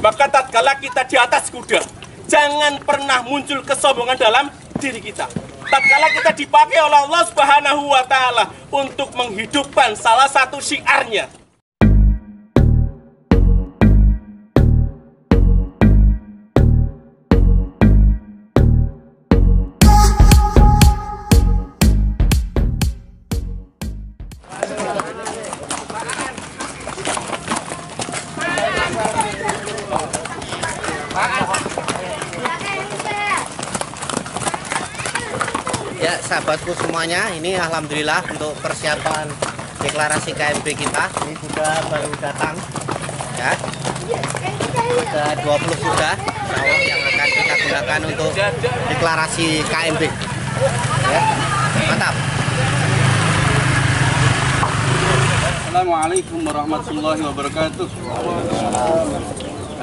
Maka tatkala kita di atas kuda, jangan pernah muncul kesombongan dalam diri kita. Tatkala kita dipakai oleh Allah Subhanahu wa Ta'ala untuk menghidupkan salah satu syiarnya. Ya, sahabatku semuanya, ini alhamdulillah untuk persiapan deklarasi KMB kita. Ini sudah baru datang, ya. Sudah 20 sudah yang akan kita gunakan untuk deklarasi KMB. Ya, mantap. Assalamualaikum warahmatullahi wabarakatuh.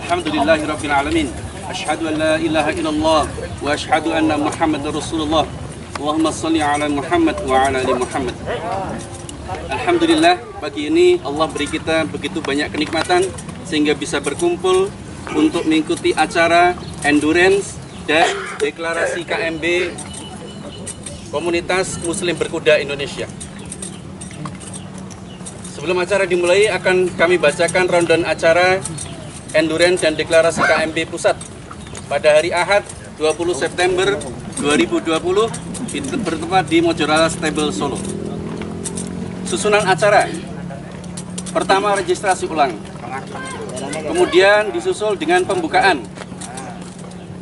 Alhamdulillahirabbil alamin. Asyhadu an la ilaha illallah wa asyhadu anna Muhammadar Rasulullah. Allahumma sholli ala Muhammad wa ala ali Muhammad. Alhamdulillah, pagi ini Allah beri kita begitu banyak kenikmatan sehingga bisa berkumpul untuk mengikuti acara endurance dan deklarasi KMB Komunitas Muslim Berkuda Indonesia. Sebelum acara dimulai akan kami bacakan rundown acara endurance dan deklarasi KMB Pusat pada hari Ahad 20 September 2020 bertempat di Mojorala Stable Solo. Susunan acara: pertama registrasi ulang, kemudian disusul dengan pembukaan,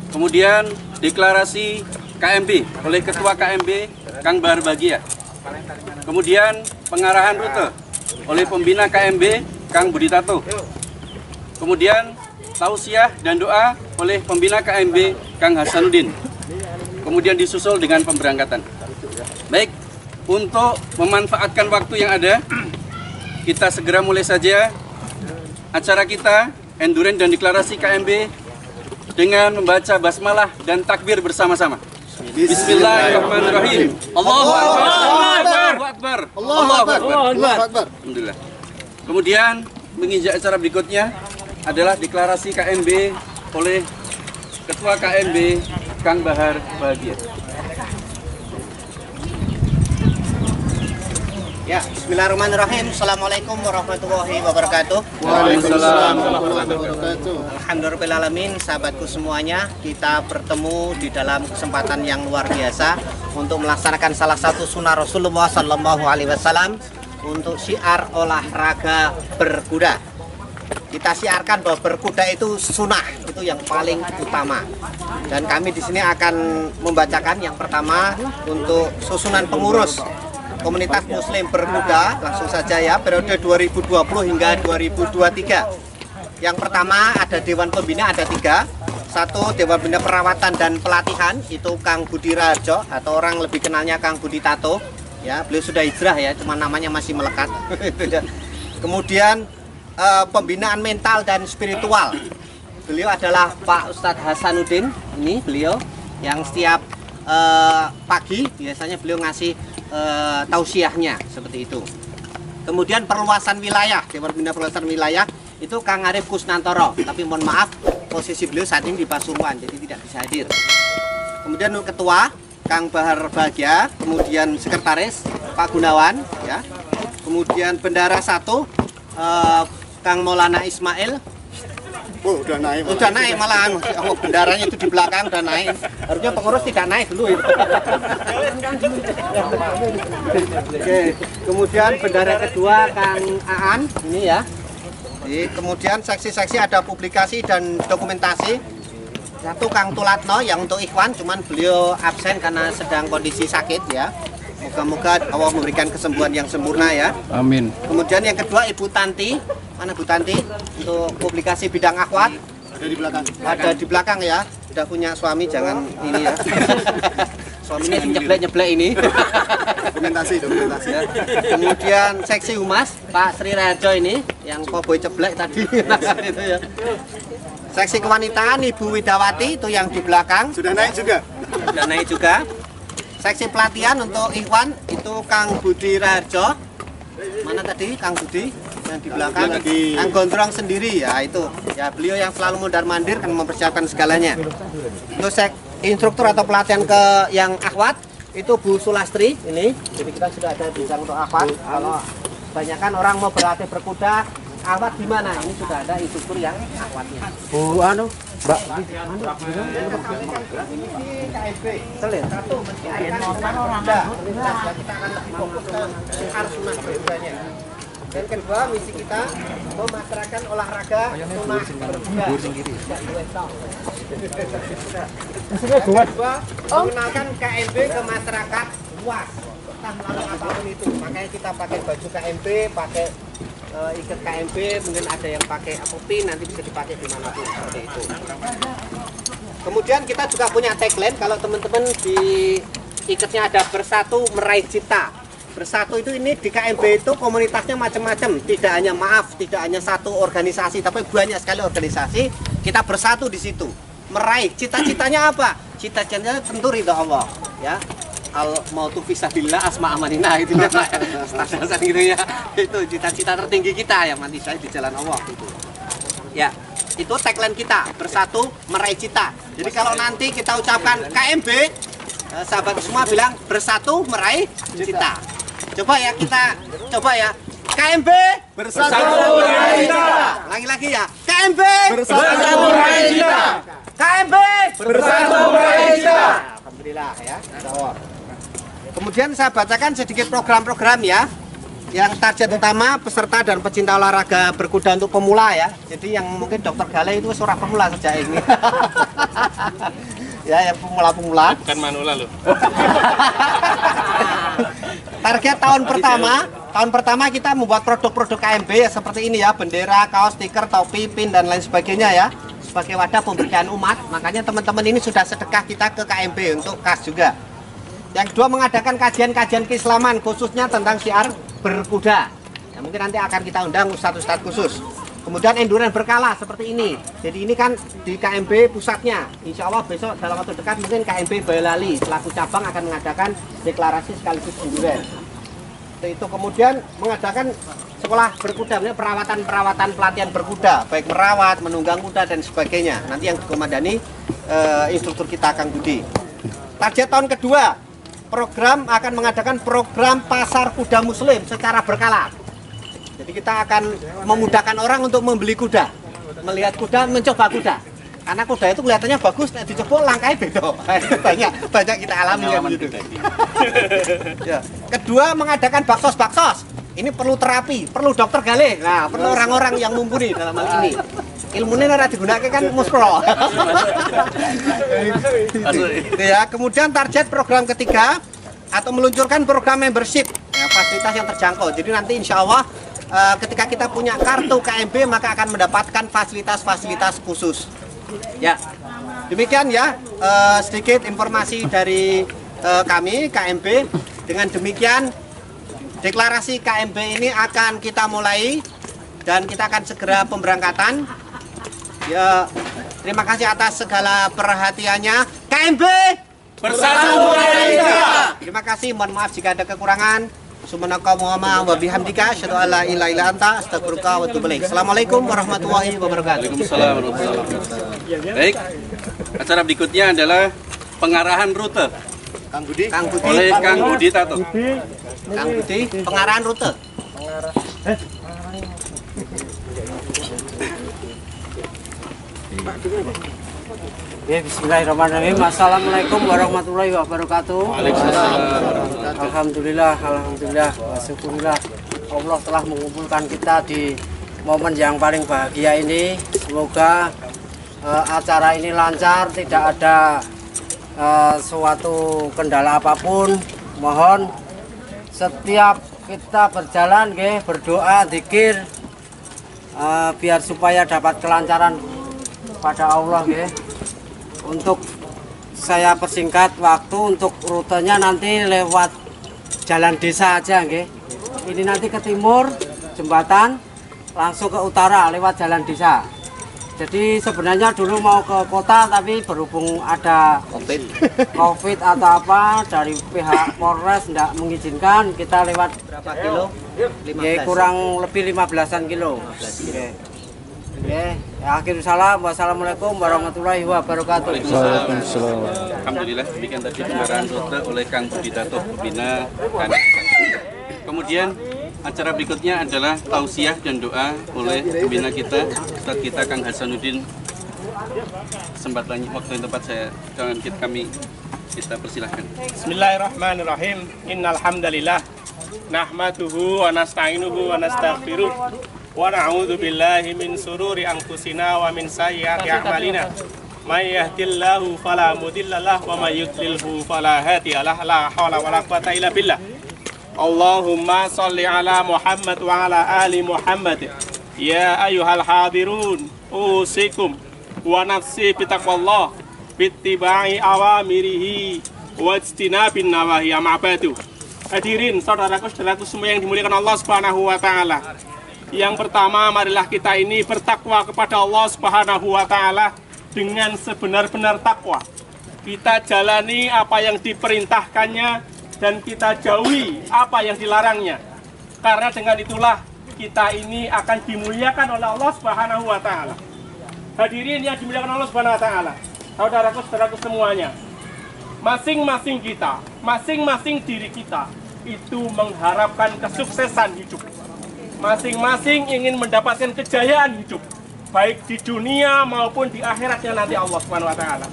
kemudian deklarasi KMB oleh Ketua KMB Kang Bahar Bahagia, kemudian pengarahan rute oleh Pembina KMB Kang Budi Tato, kemudian tausiah dan doa oleh Pembina KMB Kang Hasanuddin, kemudian disusul dengan pemberangkatan. Baik, untuk memanfaatkan waktu yang ada, kita segera mulai saja acara kita endurance dan deklarasi KMB dengan membaca basmalah dan takbir bersama-sama. Bismillahirrahmanirrahim. Allahu Akbar. Allahu Akbar. Allahu Akbar. Alhamdulillah. Kemudian menginjak acara berikutnya adalah deklarasi KMB oleh Ketua KMB Kang Bahar Bahagia. Ya, bismillahirrahmanirrahim. Assalamualaikum warahmatullahi wabarakatuh. Waalaikumsalam warahmatullahi wabarakatuh. Alhamdulillahirrahmanirrahim, sahabatku semuanya, kita bertemu di dalam kesempatan yang luar biasa untuk melaksanakan salah satu sunnah Rasulullah SAW untuk syiar olahraga berkuda. Kita siarkan bahwa berkuda itu sunnah, itu yang paling utama. Dan kami di sini akan membacakan yang pertama untuk susunan pengurus Komunitas Muslim Berkuda, langsung saja ya, periode 2020 hingga 2023. Yang pertama ada Dewan Pembina, ada 3. Satu, Dewan Pembina Perawatan dan Pelatihan, itu Kang Budi Raharjo, atau orang lebih kenalnya Kang Budi Tato. Ya, beliau sudah hijrah ya, cuma namanya masih melekat. Kemudian pembinaan mental dan spiritual, beliau adalah Pak Ustadz Hasanuddin. Ini beliau yang setiap pagi biasanya beliau ngasih tausiahnya seperti itu. Kemudian perluasan wilayah, Dewan Pembina Perluasan Wilayah itu Kang Arif Kusnantoro, tapi mohon maaf posisi beliau saat ini di Pasuruan jadi tidak bisa hadir. Kemudian ketua Kang Bahar Bahagia, kemudian sekretaris Pak Gunawan ya. Kemudian bendara 1 Kang Maulana Ismail. Oh, udah naik. Udah naik malahan. Oh, bendaranya itu di belakang udah naik. Harusnya pengurus tidak naik dulu itu. Oke. Kemudian bendara kedua Kang Aan ini ya. Kemudian saksi-saksi ada publikasi dan dokumentasi. Satu Kang Tulatno yang untuk Ikhwan, cuman beliau absen karena sedang kondisi sakit ya. Moga-moga Allah memberikan kesembuhan yang sempurna ya. Amin. Kemudian yang kedua Ibu Tanti. Mana Bu Tanti? Untuk publikasi bidang akhwat. Ada di belakang. Ada di belakang ya. Sudah punya suami jangan ini ya. Suaminya nyeblek-nyeblek ini. Dokumentasi ya. Kemudian seksi humas Pak Sri Raharjo ini yang koboi ceblek tadi. Itu ya. Seksi kewanitaan Ibu Widawati itu yang di belakang. Sudah naik juga. Sudah naik juga. Seksi pelatihan untuk Ikhwan itu Kang Budi Raharjo. Mana tadi Kang Budi? yang di belakang Kang Gondrong sendiri ya, itu ya, beliau yang selalu mondar-mandir kan mempersiapkan segalanya. Untuk instruktur atau pelatihan ke yang akhwat itu Bu Sulastri ini. Jadi kita sudah ada bidang untuk akhwat. Kalau kebanyakan orang mau berlatih berkuda akhwat di mana? Ini sudah ada instruktur yang akhwatnya. Bu anu, Mbak. Ini di KSB. Satu mensiarkan berkuda. Kita akan lebih fokus ke siar sunnah berbudanya. Dan kedua, misi kita memasrakkan olahraga sunnah berkuda. Kedua, mengenalkan KMB ke masyarakat luas. Entah melalui apapun itu. Makanya kita pakai baju KMB, pakai ikat KMB, mungkin ada yang pakai pin, nanti bisa dipakai dimanapun seperti itu. Kemudian kita juga punya tagline, kalau teman-teman di ikatnya ada bersatu meraih cita. Bersatu itu ini di KMB itu komunitasnya macam-macam, tidak hanya satu organisasi, tapi banyak sekali organisasi. Kita bersatu di situ, meraih cita-citanya apa? Cita-citanya tentu ridha Allah, ya. Al mautu fisabilillah asma amanina gitu ya, standar gitu ya. Itu cita-cita tertinggi kita ya, mati saya di jalan Allah gitu. Ya, itu tagline kita, bersatu meraih cita. Jadi kalau nanti kita ucapkan KMB, sahabat semua bilang bersatu meraih cita. Coba ya, kita coba ya. KMB Bersatu meraih cita. Lagi-lagi ya. KMB Bersatu meraih cita. KMB Bersatu meraih cita. Alhamdulillah ya. Kemudian saya bacakan sedikit program-program ya. Yang target utama peserta dan pecinta olahraga berkuda untuk pemula ya. Jadi yang mungkin Dokter Gale itu seorang pemula sejak ini. Ya, yang pemula-pemula. Bukan manula loh. Target tahun pertama kita membuat produk-produk KMB ya, seperti ini ya, bendera, kaos, stiker, topi, pin dan lain sebagainya ya, sebagai wadah pemberdayaan umat. Makanya teman-teman ini sudah sedekah kita ke KMB untuk kas juga. Yang kedua, mengadakan kajian-kajian keislaman khususnya tentang syiar berkuda. Ya, mungkin nanti akan kita undang ustadz-ustadz khusus. Kemudian endurance berkala seperti ini. Jadi ini kan di KMB pusatnya. Insya Allah besok dalam waktu dekat mungkin KMB Boyolali selaku cabang akan mengadakan deklarasi sekaligus endurance. Itu kemudian mengadakan sekolah berkuda, perawatan pelatihan berkuda, baik merawat, menunggang kuda dan sebagainya. Nanti yang dikomandani instruktur kita Kang Budi. Target tahun kedua, program akan mengadakan program pasar kuda muslim secara berkala. Jadi kita akan memudahkan orang untuk membeli kuda, melihat kuda, mencoba kuda. Karena kuda itu kelihatannya bagus, nah dicoba langkahnya beda. banyak kita alami kan gitu. Ya. Kedua, mengadakan baksos. Ini perlu terapi, perlu dokter Gale. Nah, perlu orang-orang yang mumpuni dalam hal ini. Ilmunya nanti digunakan kan muspro. Ya, kemudian target program ketiga atau meluncurkan program membership, ya, fasilitas yang terjangkau. Jadi nanti insya Allah ketika kita punya kartu KMB maka akan mendapatkan fasilitas-fasilitas khusus. Ya, demikian ya sedikit informasi dari kami KMB. Dengan demikian deklarasi KMB ini akan kita mulai dan kita akan segera pemberangkatan. Ya, terima kasih atas segala perhatiannya. KMB Bersatu meraih cita. Terima kasih, mohon maaf jika ada kekurangan. Subhanakallahumma wa bihamdika asyhadu an la ilaha illa anta astaghfiruka wa atubu ilaik. Assalamualaikum warahmatullahi wabarakatuh. Waalaikumsalam warahmatullahi wabarakatuh. Baik, acara berikutnya adalah pengarahan rute Kang Budi oleh Kang Budi Tato. Kang Budi, pengarahan rute. Ya, bismillahirrahmanirrahim. Assalamualaikum warahmatullahi wabarakatuh. Alhamdulillah, syukurillah Allah telah mengumpulkan kita di momen yang paling bahagia ini. Semoga acara ini lancar, tidak ada suatu kendala apapun. Mohon setiap kita berjalan berdoa, zikir biar supaya dapat kelancaran pada Allah. Untuk saya persingkat waktu, untuk rutenya nanti lewat jalan desa aja. Ini nanti ke timur jembatan, langsung ke utara lewat jalan desa. Jadi sebenarnya dulu mau ke kota tapi berhubung ada COVID atau apa dari pihak Polres tidak mengizinkan, kita lewat Berapa kilo? ya, 15. kurang lebih 15-an kilo. Oke. Ya, akhir salam. Wassalamualaikum warahmatullahi wabarakatuh. Alhamdulillah, demikian tadi pengarahan rute oleh Kang Budi Tato, Pembina KMB. Kemudian acara berikutnya adalah tausiah dan doa oleh pembina kita, Ustadz kita Kang Hasanuddin. Kesempatan waktu dan tempat kita persilahkan. Bismillahirrahmanirrahim. Innal hamdalillah nahmaduhu wa nasta'inuhu wa nastaghfiruh wa na'udzu billahi min sururi anfusina wa min sayyiati a'malina. May yahdihillahu fala mudhillalah wa may yudlilhu fala hadiyalah. La haula wala quwwata illa billah. Allahumma sholli ala Muhammad wa ala ali Muhammad. Ya ayyuhal hadirun, usikum wa nafsi bitaqwallah bittiba'i awamirihi wa ijtinabin nawahi. Amma ba'du. Hadirin saudaraku-saudaraku semua yang dimuliakan Allah Subhanahu wa taala. Yang pertama, marilah kita ini bertakwa kepada Allah Subhanahu wa taala dengan sebenar-benar takwa. Kita jalani apa yang diperintahkannya dan kita jauhi apa yang dilarangnya. Karena dengan itulah kita ini akan dimuliakan oleh Allah Subhanahu wa taala. Hadirin yang dimuliakan Allah Subhanahu wa taala, saudaraku-saudaraku semuanya, masing-masing kita, masing-masing diri kita itu mengharapkan kesuksesan hidup. Masing-masing ingin mendapatkan kejayaan hidup, baik di dunia maupun di akhiratnya nanti Allah Subhanahu wa taala.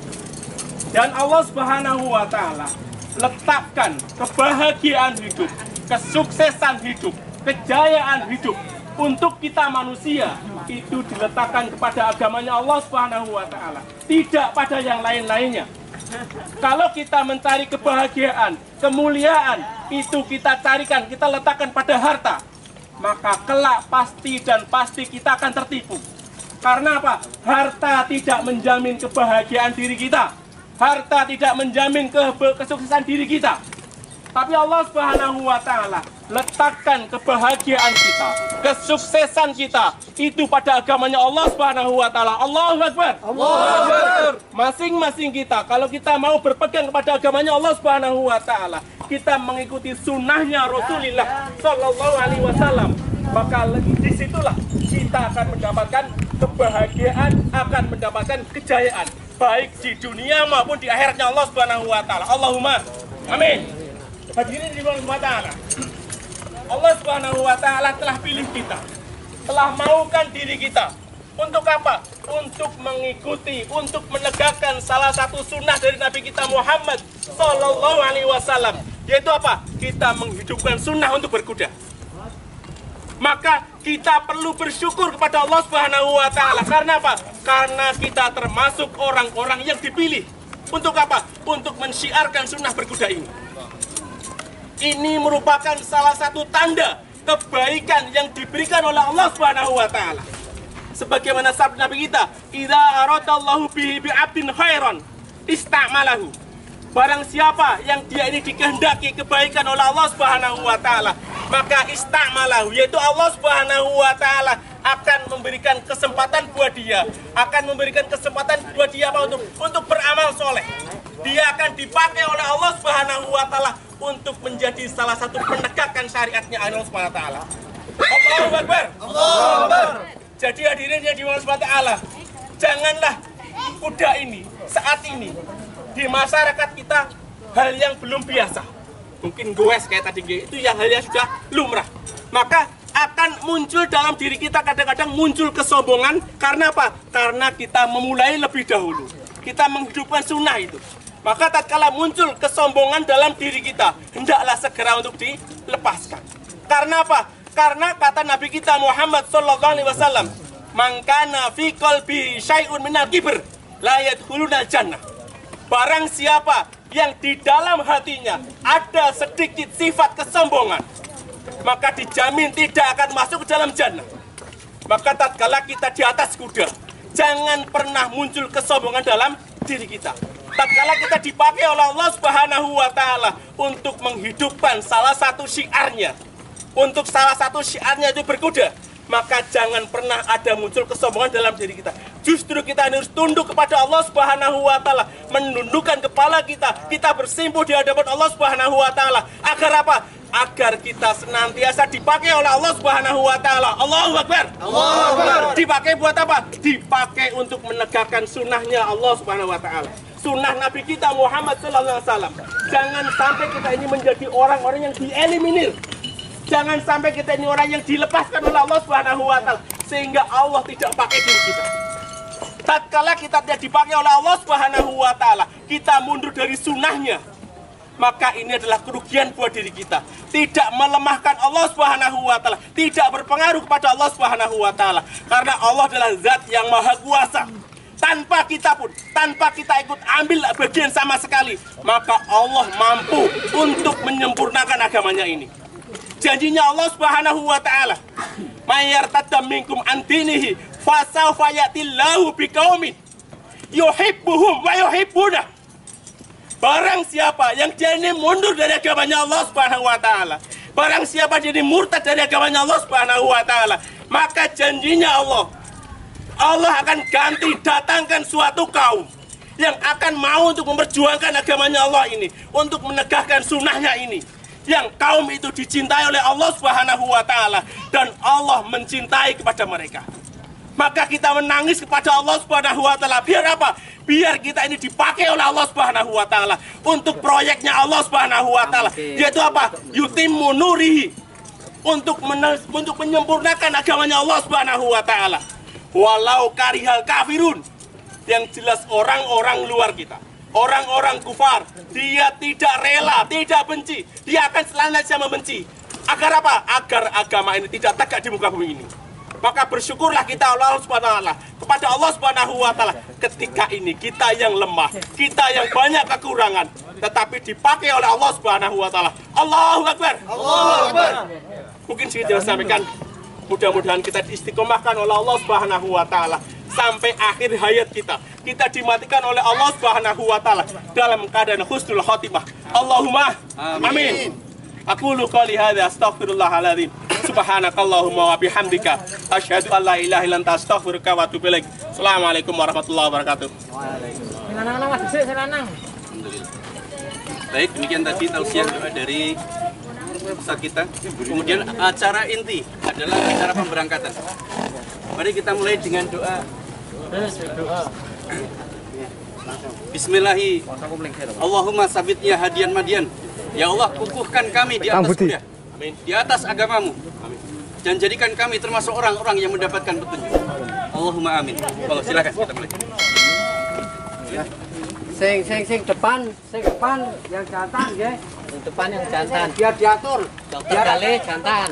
Dan Allah Subhanahu wa taala letakkan kebahagiaan hidup, kesuksesan hidup, kejayaan hidup untuk kita manusia itu diletakkan kepada agamanya Allah Subhanahu wa taala, tidak pada yang lain-lainnya. Kalau kita mencari kebahagiaan, kemuliaan, itu kita carikan, kita letakkan pada harta, maka kelak pasti dan pasti kita akan tertipu. Karena apa? Harta tidak menjamin kebahagiaan diri kita. Harta tidak menjamin kesuksesan diri kita. Tapi Allah Subhanahu wa taala letakkan kebahagiaan kita, kesuksesan kita itu pada agamanya Allah Subhanahu wa taala. Allahu Akbar. Allahu Akbar. Masing-masing kita kalau kita mau berpegang kepada agamanya Allah Subhanahu wa taala, kita mengikuti sunnahnya Rasulullah sallallahu alaihi wasallam, maka disitulah kita akan mendapatkan kebahagiaan, akan mendapatkan kejayaan baik di dunia maupun di akhiratnya Allah Subhanahu wa taala. Allahumma amin. Hadirin di Allah taala. Allah Subhanahu wa taala telah pilih kita, telah maukan diri kita. Untuk apa? Untuk mengikuti, untuk menegakkan salah satu sunnah dari Nabi kita Muhammad sallallahu alaihi wasallam, yaitu apa? Kita menghidupkan sunnah untuk berkuda. Maka kita perlu bersyukur kepada Allah Subhanahu wa taala. Karena apa? Karena kita termasuk orang-orang yang dipilih. Untuk apa? Untuk mensyiarkan sunnah berkuda ini. Ini merupakan salah satu tanda kebaikan yang diberikan oleh Allah Subhanahu wa taala. Sebagaimana sabda Nabi kita, "Idza aradallahu bihi bi'abdin khairan ista'malahu." Barang siapa yang dia ini dikehendaki kebaikan oleh Allah Subhanahu wa taala, maka ista'malahu, yaitu Allah Subhanahu wa taala akan memberikan kesempatan buat dia, akan memberikan kesempatan buat dia apa? Untuk beramal soleh. Dia akan dipakai oleh Allah Subhanahu wa taala untuk menjadi salah satu penegakan syariatnya Allah Subhanahu wa taala. Allahu Akbar. Allahu Akbar. Jadi hadirin yang dimuliakan Allah Subhanahu wa taala, janganlah kuda ini saat ini di masyarakat kita hal yang belum biasa. Mungkin goes kayak tadi itu yang hal yang sudah lumrah. Maka akan muncul dalam diri kita kadang-kadang muncul kesombongan. Karena apa? Karena kita memulai lebih dahulu. Kita menghidupkan sunnah itu. Maka tatkala muncul kesombongan dalam diri kita, hendaklah segera untuk dilepaskan. Karena apa? Karena kata Nabi kita Muhammad sallallahu alaihi wasallam, "Man kana fi qalbi syai'un minal kibr, la yadkhuluna jannah." Barang siapa yang di dalam hatinya ada sedikit sifat kesombongan, maka dijamin tidak akan masuk ke dalam jannah. Maka tatkala kita di atas kuda, jangan pernah muncul kesombongan dalam diri kita. Tatkala kita dipakai oleh Allah Subhanahu wa taala untuk menghidupkan salah satu syiarnya, untuk salah satu syiarnya itu berkuda, maka jangan pernah ada muncul kesombongan dalam diri kita. Justru kita harus tunduk kepada Allah Subhanahu wa taala, menundukkan kepala kita, kita bersimpuh di hadapan Allah Subhanahu wa taala. Agar apa? Agar kita senantiasa dipakai oleh Allah Subhanahu wa taala. Allahu Akbar. Allahu Akbar. Dipakai buat apa? Dipakai untuk menegakkan sunnahnya Allah Subhanahu wa taala. Sunnah Nabi kita Muhammad sallallahu alaihi wasallam. Jangan sampai kita ini menjadi orang-orang yang dieliminir. Jangan sampai kita ini orang yang dilepaskan oleh Allah Subhanahu wa taala sehingga Allah tidak pakai diri kita. Tatkala kita tidak dipakai oleh Allah Subhanahu wa taala, kita mundur dari sunnahnya, maka ini adalah kerugian buat diri kita. Tidak melemahkan Allah Subhanahu wa taala, tidak berpengaruh kepada Allah Subhanahu wa taala, karena Allah adalah zat yang maha kuasa. Tanpa kita pun, tanpa kita ikut ambil bagian sama sekali, maka Allah mampu untuk menyempurnakan agamanya ini. Janjinya Allah Subhanahu wa taala, "May yartadda minkum an dinihi fasawfa ya'tillahu biqaumin yuhibbuhum wa yuhibbuna." Barang siapa yang dia ini mundur dari agamanya Allah Subhanahu wa taala, barang siapa dia ini murtad dari agamanya Allah Subhanahu wa taala, maka janjinya Allah akan ganti, datangkan suatu kaum yang akan mau untuk memperjuangkan agamanya Allah ini, untuk menegakkan sunnahnya ini. Yang kaum itu dicintai oleh Allah Subhanahu wa taala dan Allah mencintai kepada mereka. Maka kita menangis kepada Allah Subhanahu wa taala. Biar apa? Biar kita ini dipakai oleh Allah Subhanahu wa taala untuk proyeknya Allah Subhanahu wa taala. Yaitu apa? Yutimmu nurihi, untuk menyempurnakan agamanya Allah Subhanahu wa taala. Walau karihal kafirun. Yang jelas orang-orang luar kita, orang-orang kufar, dia tidak rela, tidak benci, dia akan selanjutnya membenci. Agar apa? Agar agama ini tidak tegak di muka bumi ini. Maka bersyukurlah kita Allah Subhanahu wa taala, kepada Allah Subhanahu wa taala ketika ini kita yang lemah, kita yang banyak kekurangan, tetapi dipakai oleh Allah Subhanahu wa taala. Allahu Akbar. Allahu Akbar. Mungkin sedikit saya sampaikan. Mudah-mudahan kita diistiqomahkan oleh Allah Subhanahu wa taala sampai akhir hayat kita. Kita dimatikan oleh Allah Subhanahu wa taala dalam keadaan husnul khotimah. Allahumma amin. Aqulu qouli hadza astaghfirullahaladzim. Subhanakallahumma wa bihamdika asyhadu an la ilaha illa anta astaghfiruka wa atubu ilaik. Assalamualaikum warahmatullahi wabarakatuh. Baik, demikian tadi tausiah doa dari Ustaz kita. Kemudian acara inti adalah acara pemberangkatan. Mari kita mulai dengan doa. Bismillahi. Allahumma sabitnya hadian madian. Ya Allah, kukuhkan kami di atas kuliah, di atas agamamu, dan jadikan kami termasuk orang-orang yang mendapatkan petunjuk. Allahumma amin. Kalau silakan kita mulai. Sing depan yang jantan nggih. Depan yang jantan. Biar diatur. Dokter Galih jantan.